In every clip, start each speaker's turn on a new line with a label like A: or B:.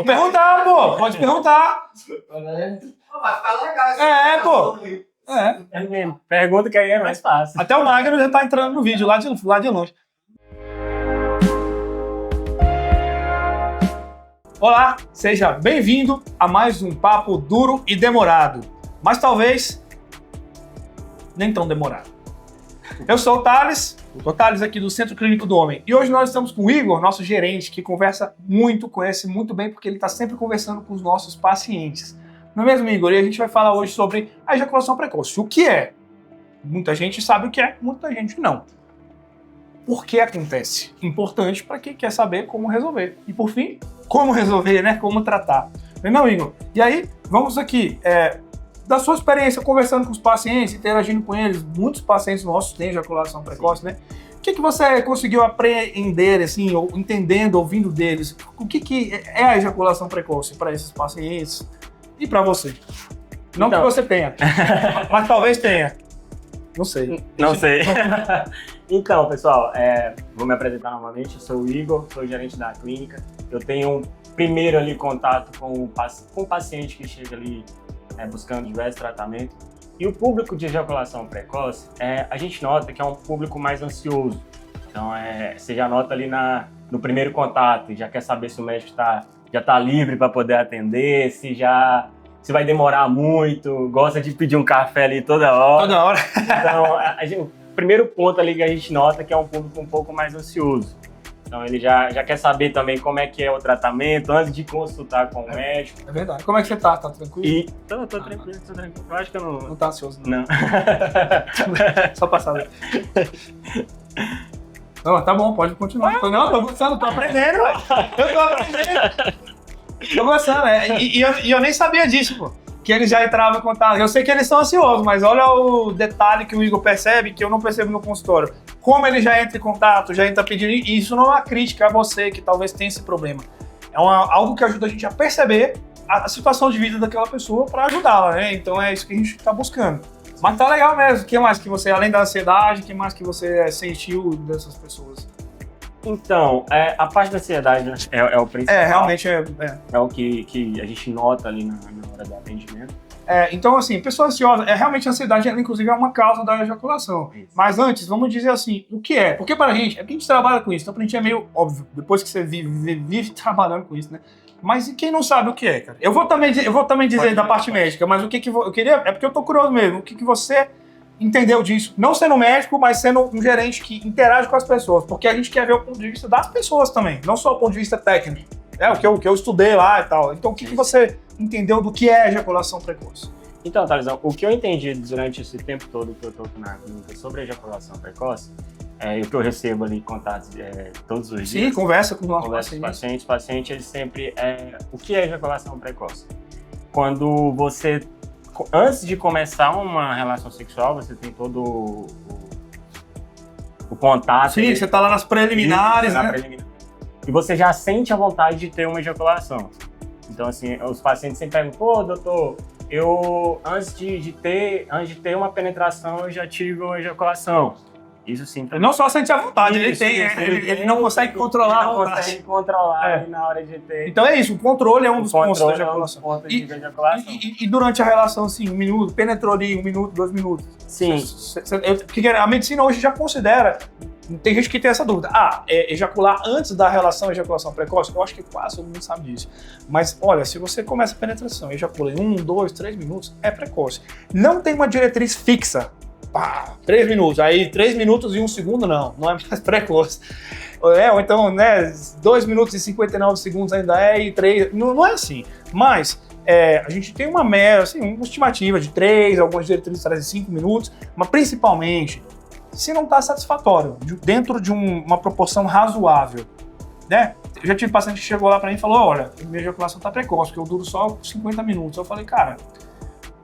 A: Vou perguntar, pô. Pode perguntar.
B: Vai ficar legal.
A: É, pô. É.
C: É mesmo. Pergunta que aí é mais fácil.
A: Até o Magno já tá entrando no vídeo lá de longe. Olá, seja bem-vindo a mais um papo duro e demorado. Mas talvez nem tão demorado. Eu sou o Thales aqui do Centro Clínico do Homem. E hoje nós estamos com o Igor, nosso gerente, que conversa muito, conhece muito bem, porque ele está sempre conversando com os nossos pacientes. Não é mesmo, Igor? E a gente vai falar hoje sobre a ejaculação precoce. O que é? Muita gente sabe o que é, muita gente não. Por que acontece? Importante para quem quer saber como resolver. E por fim, como resolver, né? Como tratar. Não, Igor? E aí, vamos aqui, da sua experiência conversando com os pacientes, interagindo com eles, muitos pacientes nossos têm ejaculação precoce, né? O que você conseguiu aprender, assim, ou entendendo, ouvindo deles? O que é a ejaculação precoce para esses pacientes e para você? Não então, que você tenha, mas talvez tenha. Não sei.
C: Não sei. Então, pessoal, vou me apresentar novamente. Eu sou o Igor, sou gerente da clínica. Eu tenho primeiro ali contato com o paciente que chega ali buscando diversos tratamentos. E o público de ejaculação precoce, a gente nota que é um público mais ansioso. Então, você já nota ali no primeiro contato, já quer saber se o médico já está livre para poder atender, se vai demorar muito, gosta de pedir um café ali toda hora.
A: Toda hora.
C: Então, o primeiro ponto ali que a gente nota que é um público um pouco mais ansioso. Então, ele já quer saber também como é que é o tratamento antes de consultar com o médico.
A: É verdade. Como é que você tá? Tá tranquilo?
C: Tô tranquilo. Eu acho que eu não...
A: Não tá ansioso, não?
C: Não.
A: Só passar. Não, tá bom, pode continuar. Não, tô gostando, tô aprendendo. Eu tô aprendendo. Tô gostando, E eu nem sabia disso, pô. Que eles já entravam em contato. Eu sei que eles são ansiosos, mas olha o detalhe que o Igor percebe, que eu não percebo no consultório. Como ele já entra em contato, já entra pedindo. E isso não é uma crítica a você que talvez tenha esse problema. É algo que ajuda a gente a perceber a situação de vida daquela pessoa para ajudá-la, né? Então é isso que a gente tá buscando. Mas tá legal mesmo. O que mais que você, além da ansiedade, o que mais que você sentiu dessas pessoas?
C: Então, a parte da ansiedade, né, é o principal.
A: Realmente
C: É o que a gente nota ali na hora do atendimento.
A: Então, assim, pessoa ansiosa, realmente a ansiedade, ela, inclusive, é uma causa da ejaculação. Isso. Mas antes, vamos dizer assim, o que é? Porque pra gente, porque a gente trabalha com isso, então pra gente é meio óbvio, depois que você vive trabalhando com isso, né? Mas e quem não sabe o que é, cara? Eu vou também dizer da parte médica, mas o que eu queria, é porque eu tô curioso mesmo, o que você entendeu disso? Não sendo médico, mas sendo um gerente que interage com as pessoas, porque a gente quer ver o ponto de vista das pessoas também, não só o ponto de vista técnico. O que eu estudei lá e tal. Então, o que você entendeu do que é ejaculação precoce?
C: Então, Thalisão, o que eu entendi durante esse tempo todo que eu tô na clínica sobre ejaculação precoce, e o que eu recebo ali contatos todos os dias.
A: Sim, conversa com os nossos
C: pacientes. Pacientes, eles sempre... o que é ejaculação precoce? Quando você... Antes de começar uma relação sexual, você tem todo o contato.
A: Sim, você tá lá nas preliminares, né?
C: E você já sente a vontade de ter uma ejaculação. Então, assim, os pacientes sempre perguntam, pô, doutor, eu antes de ter uma penetração, eu já tive uma ejaculação. Isso sim.
A: Ele não só sente a vontade, ele não consegue controlar a vontade.
C: Não consegue controlar na hora de ter.
A: Então é isso, o controle é um dos pontos da ejaculação. E durante a relação, assim, 1 minuto, penetrou ali 1 minuto, 2 minutos?
C: Sim.
A: Porque a medicina hoje já considera, tem gente que tem essa dúvida, ejacular antes da relação, ejaculação precoce? Eu acho que quase todo mundo sabe disso. Mas, olha, se você começa a penetração, ejacula em 1, 2, 3 minutos, é precoce. Não tem uma diretriz fixa. 3 minutos, aí 3 minutos e 1 segundo não é mais precoce. Ou então, né, 2 minutos e 59 segundos ainda e 3, não é assim. Mas a gente tem uma média, assim, uma estimativa de 3, algumas diretrizes trazem 5 minutos, mas principalmente, se não está satisfatório, dentro de uma proporção razoável, né? Eu já tive paciente que chegou lá para mim e falou, olha, minha ejaculação está precoce, porque eu duro só 50 minutos. Eu falei, cara,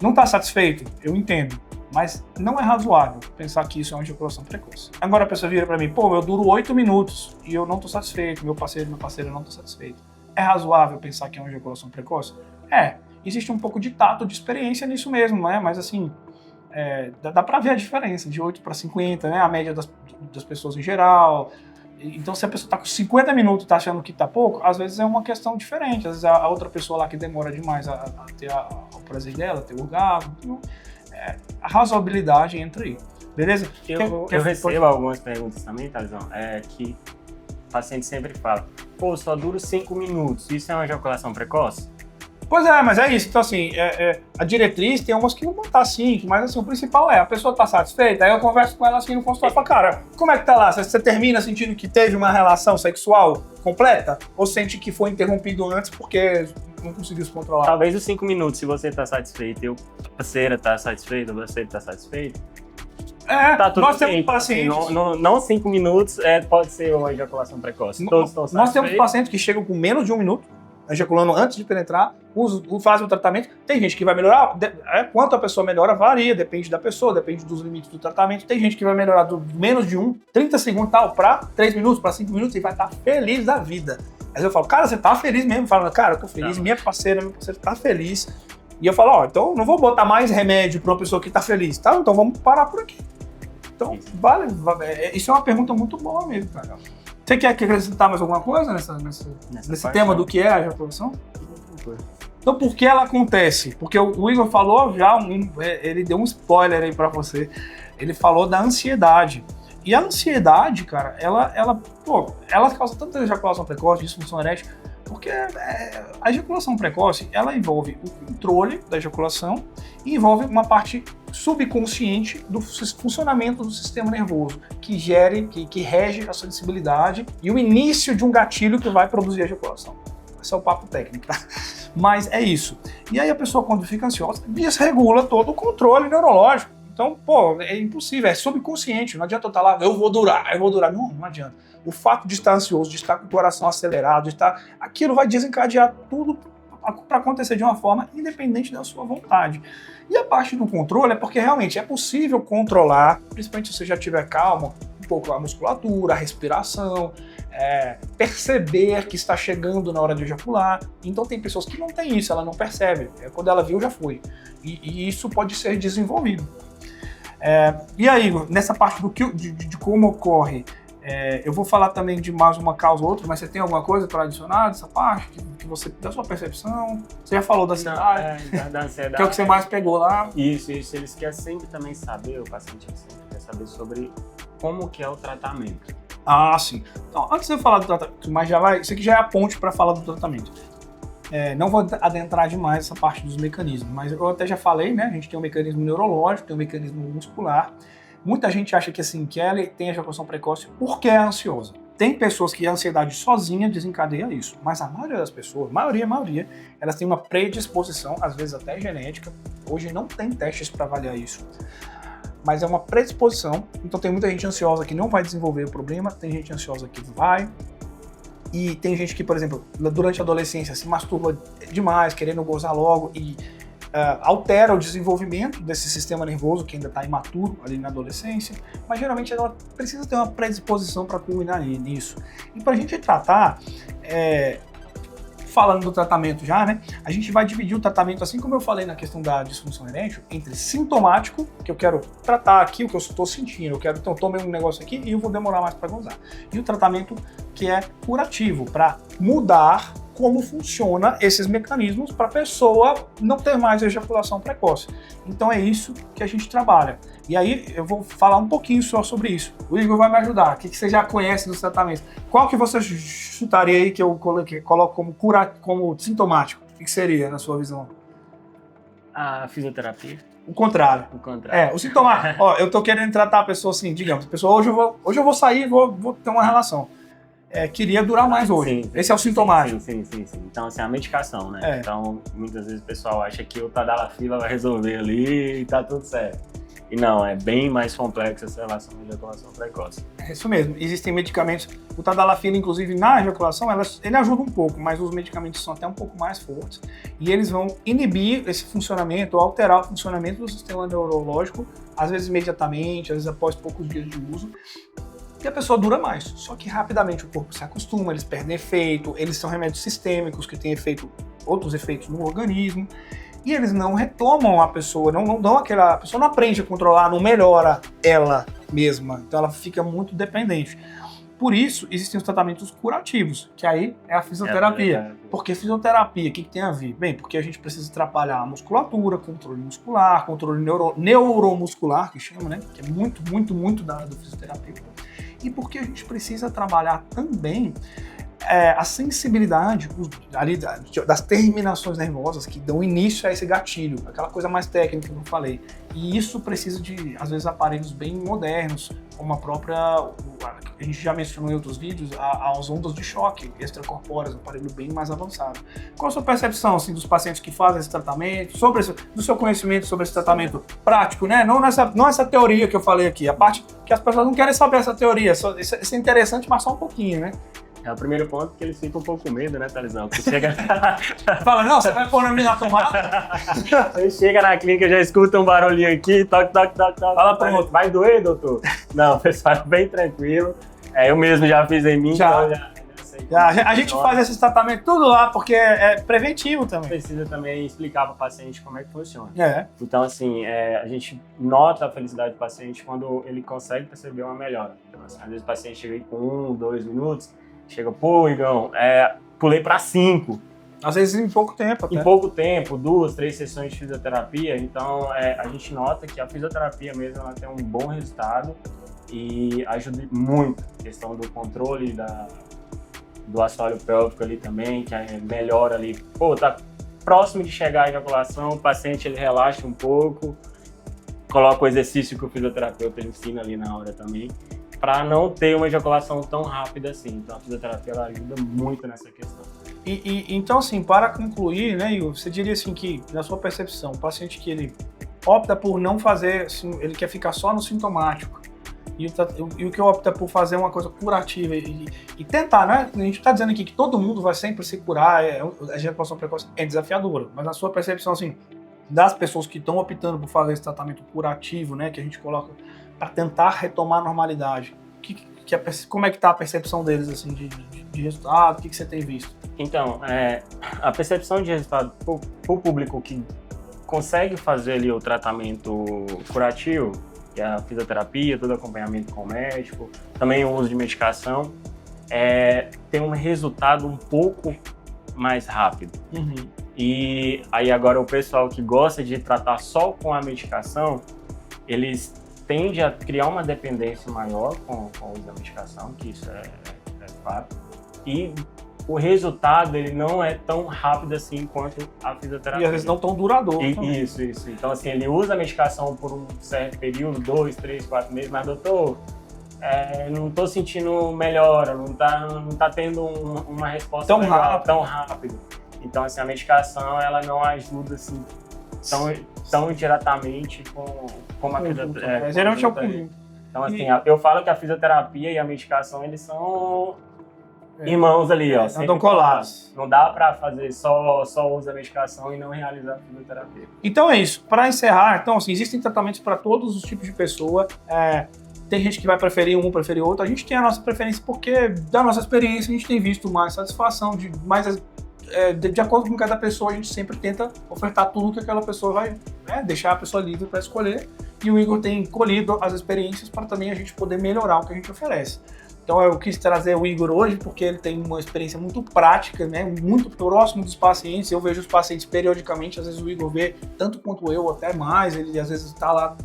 A: não está satisfeito? Eu entendo. Mas não é razoável pensar que isso é uma ejaculação precoce. Agora a pessoa vira pra mim, pô, eu duro 8 minutos e eu não tô satisfeito, meu parceiro não tô satisfeito. É razoável pensar que é uma ejaculação precoce? Existe um pouco de tato, de experiência nisso mesmo, né? Mas assim, dá pra ver a diferença de 8 para 50, né? A média das pessoas em geral. Então, se a pessoa está com 50 minutos e está achando que está pouco, às vezes é uma questão diferente. Às vezes a outra pessoa lá que demora demais a ter o prazer dela, ter o orgasmo. Então, a razoabilidade entra aí. Beleza?
C: Eu recebo algumas perguntas também, Thalisão, que o paciente sempre fala, pô, só dura 5 minutos, isso é uma ejaculação precoce?
A: Pois é, mas é isso. Então, assim, a diretriz tem umas que não tá assim, mas assim, o principal a pessoa tá satisfeita, aí eu converso com ela assim no consultório e falo, cara, como é que tá lá? Você termina sentindo que teve uma relação sexual completa? Ou sente que foi interrompido antes porque não conseguiu se controlar?
C: Talvez os 5 minutos, se você tá satisfeito e o parceiro tá satisfeito, o parceiro tá satisfeito, tá tudo
A: nós
C: bem.
A: temos pacientes...
C: Não 5 minutos pode ser uma ejaculação precoce. Todos estão satisfeitos.
A: Nós temos pacientes que chegam com menos de 1 minuto, ejaculando antes de penetrar, fazem o tratamento. Tem gente que vai melhorar, quanto a pessoa melhora varia, depende da pessoa, depende dos limites do tratamento. Tem gente que vai melhorar do menos de 30 segundos tal, para 3 minutos, para 5 minutos e vai estar feliz da vida. Aí eu falo, cara, você tá feliz mesmo? Fala, cara, eu tô feliz, minha parceira tá feliz. E eu falo, ó, então não vou botar mais remédio para uma pessoa que tá feliz, tá? Então vamos parar por aqui. Então, isso é uma pergunta muito boa mesmo, cara. Você quer acrescentar mais alguma coisa nesse tema do que é a ejaculação? Então, por que ela acontece? Porque o Igor falou já, ele deu um spoiler aí pra você. Ele falou da ansiedade. E a ansiedade, cara, ela causa tanta ejaculação precoce, disfunção erétil, porque a ejaculação precoce, ela envolve o controle da ejaculação e envolve uma parte subconsciente do funcionamento do sistema nervoso, que rege a sensibilidade e o início de um gatilho que vai produzir a ejaculação. Esse é o papo técnico, tá? Mas é isso. E aí a pessoa, quando fica ansiosa, desregula todo o controle neurológico. Então, é impossível, é subconsciente, não adianta eu estar lá, eu vou durar. Não adianta. O fato de estar ansioso, de estar com o coração acelerado, aquilo vai desencadear tudo para acontecer de uma forma independente da sua vontade. E a parte do controle é porque realmente é possível controlar, principalmente se você já tiver calmo, um pouco a musculatura, a respiração, perceber que está chegando na hora de ejacular. Então tem pessoas que não têm isso, ela não percebe. Quando ela viu, já foi. E isso pode ser desenvolvido. E aí, nessa parte de como ocorre, eu vou falar também de mais uma causa ou outra, mas você tem alguma coisa para adicionar dessa parte, da sua percepção? Você já falou da ansiedade,
C: da ansiedade,
A: que é o que você mais pegou lá.
C: Isso, eles querem sempre também saber, o paciente sempre quer saber sobre como que é o tratamento.
A: Ah, sim. Então, antes de eu falar do tratamento, mas isso aqui já é a ponte para falar do tratamento. Não vou adentrar demais essa parte dos mecanismos, mas eu até já falei, né? A gente tem um mecanismo neurológico, tem um mecanismo muscular. Muita gente acha que assim, que ela tem ejaculação precoce porque é ansiosa. Tem pessoas que a ansiedade sozinha desencadeia isso, mas a maioria das pessoas, maioria, elas têm uma predisposição, às vezes até genética. Hoje não tem testes para avaliar isso, mas é uma predisposição. Então tem muita gente ansiosa que não vai desenvolver o problema, tem gente ansiosa que vai. E tem gente que, por exemplo, durante a adolescência se masturba demais, querendo gozar logo e altera o desenvolvimento desse sistema nervoso que ainda está imaturo ali na adolescência, mas geralmente ela precisa ter uma predisposição para culminar nisso. E para a gente tratar, falando do tratamento já, né, a gente vai dividir o tratamento, assim como eu falei na questão da disfunção erétil, entre sintomático, que eu quero tratar aqui o que eu estou sentindo, então tomei um negócio aqui e eu vou demorar mais para gozar. E o tratamento que é curativo, para mudar como funciona esses mecanismos para a pessoa não ter mais ejaculação precoce. Então é isso que a gente trabalha. E aí eu vou falar um pouquinho só sobre isso. O Igor vai me ajudar. O que você já conhece dos tratamentos? Qual que você chutaria aí que eu coloco como sintomático? O que seria, na sua visão?
C: A fisioterapia.
A: O contrário. O sintomático. Eu tô querendo tratar a pessoa assim, digamos, a pessoa hoje eu vou sair, vou ter uma relação. Queria durar mais hoje.
C: Sim.
A: Esse é o sintomático.
C: Sim. Então, assim, a medicação, né? Então, muitas vezes o pessoal acha que o Tadalafila vai resolver ali e tá tudo certo. E não, é bem mais complexo essa relação de ejaculação precoce.
A: É isso mesmo. Existem medicamentos, o Tadalafila, inclusive, na ejaculação, ele ajuda um pouco, mas os medicamentos são até um pouco mais fortes e eles vão inibir esse funcionamento, ou alterar o funcionamento do sistema neurológico, às vezes imediatamente, às vezes após poucos dias de uso. E a pessoa dura mais, só que rapidamente o corpo se acostuma, eles perdem efeito, eles são remédios sistêmicos que têm outros efeitos no organismo, e eles não retomam a pessoa, a pessoa não aprende a controlar, não melhora ela mesma, então ela fica muito dependente. Por isso, existem os tratamentos curativos, que aí é a fisioterapia. Porque fisioterapia, o que tem a ver? Bem, porque a gente precisa trabalhar a musculatura, controle muscular, controle neuromuscular, que chama, né? Que é muito, muito, muito da área do fisioterapeuta. E porque a gente precisa trabalhar também a sensibilidade ali das terminações nervosas que dão início a esse gatilho, aquela coisa mais técnica que eu falei. E isso precisa de, às vezes, aparelhos bem modernos, como a própria, a gente já mencionou em outros vídeos, as ondas de choque extracorpóreas, um aparelho bem mais avançado. Qual a sua percepção assim, dos pacientes que fazem esse tratamento, do seu conhecimento sobre esse tratamento prático, né? Não essa teoria que eu falei aqui, a parte que as pessoas não querem saber essa teoria, isso é interessante, mas só um pouquinho, né?
C: É o primeiro ponto que eles ficam um pouco com medo, né, Thalisão? Porque chega...
A: Fala, não, você vai pôr na minha tomada?
C: Você chega na clínica, já escuta um barulhinho aqui, toque.
A: Fala pronto.
C: Vai doer, doutor? Não, pessoal, bem tranquilo. Eu mesmo já fiz em mim,
A: já.
C: Então
A: a gente faz esses tratamentos tudo lá, porque é preventivo também.
C: Precisa também explicar para o paciente como é que funciona.
A: Então,
C: assim, a gente nota a felicidade do paciente quando ele consegue perceber uma melhora. Então, assim, às vezes o paciente chega aí com 1, 2 minutos, chega, pô, Igão, pulei para 5.
A: Às vezes em pouco tempo até.
C: Em pouco tempo, 2, 3 sessões de fisioterapia. Então, a gente nota que a fisioterapia mesmo ela tem um bom resultado e ajuda muito a questão do controle do assoalho pélvico ali também, que melhora ali. Pô, tá próximo de chegar a ejaculação, o paciente ele relaxa um pouco, coloca o exercício que o fisioterapeuta ensina ali na hora também, para não ter uma ejaculação tão rápida assim. Então a fisioterapia ela ajuda muito nessa questão.
A: Então, assim, para concluir, né, Igor, você diria assim que, na sua percepção, o paciente que ele opta por não fazer, assim, ele quer ficar só no sintomático, e o que opta por fazer uma coisa curativa e tentar, né? A gente está dizendo aqui que todo mundo vai sempre se curar, a ejaculação precoce é desafiadora, mas na sua percepção, assim, das pessoas que estão optando por fazer esse tratamento curativo, né, que a gente coloca para tentar retomar a normalidade, como é que está a percepção deles, assim, de resultado, o que você tem visto?
C: Então, a percepção de resultado para o público que consegue fazer ali o tratamento curativo, que é a fisioterapia, todo acompanhamento com o médico, também o uso de medicação, tem um resultado um pouco mais rápido.
A: Uhum.
C: E aí agora o pessoal que gosta de tratar só com a medicação, eles tendem a criar uma dependência maior com o uso da medicação, que isso é fato. E o resultado ele não é tão rápido assim quanto a fisioterapia.
A: E às vezes não tão duradouro.
C: Isso. Então, assim, ele usa a medicação por um certo período, 2, 3, 4 meses, mas, doutor, não tô sentindo melhora, não tá tendo uma resposta tão rápido. Então, assim, a medicação, ela não ajuda, assim, tão diretamente como a fisioterapia.
A: Geralmente é o conjunto.
C: Então, assim, eu falo que a fisioterapia e a medicação, eles são irmãos ali, ó.
A: Andam colados.
C: Não dá pra fazer só uso da medicação e não realizar a fisioterapia.
A: Então é isso. Para encerrar, então, assim, existem tratamentos para todos os tipos de pessoa. Tem gente que vai preferir um, preferir outro. A gente tem a nossa preferência porque, da nossa experiência, a gente tem visto mais satisfação, de acordo com cada pessoa, a gente sempre tenta ofertar tudo que aquela pessoa vai, deixar a pessoa livre para escolher. E o Igor tem colhido as experiências para também a gente poder melhorar o que a gente oferece. Então eu quis trazer o Igor hoje porque ele tem uma experiência muito prática, né, muito próximo dos pacientes. Eu vejo os pacientes periodicamente, às vezes o Igor vê tanto quanto eu, até mais. Ele às vezes está lá,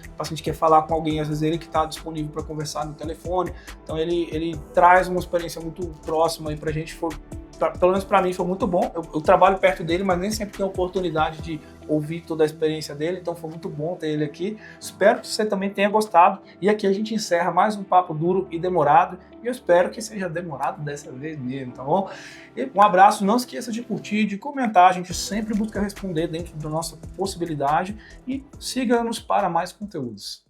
A: o paciente quer falar com alguém, às vezes ele que está disponível para conversar no telefone. Então ele traz uma experiência muito próxima aí pra gente. Pelo menos para mim foi muito bom. Eu trabalho perto dele, mas nem sempre tenho a oportunidade de ouvir toda a experiência dele, então foi muito bom ter ele aqui. Espero que você também tenha gostado. E aqui a gente encerra mais um papo duro e demorado. E eu espero que seja demorado dessa vez mesmo, tá bom? E um abraço, não esqueça de curtir, de comentar. A gente sempre busca responder dentro da nossa possibilidade. E siga-nos para mais conteúdos.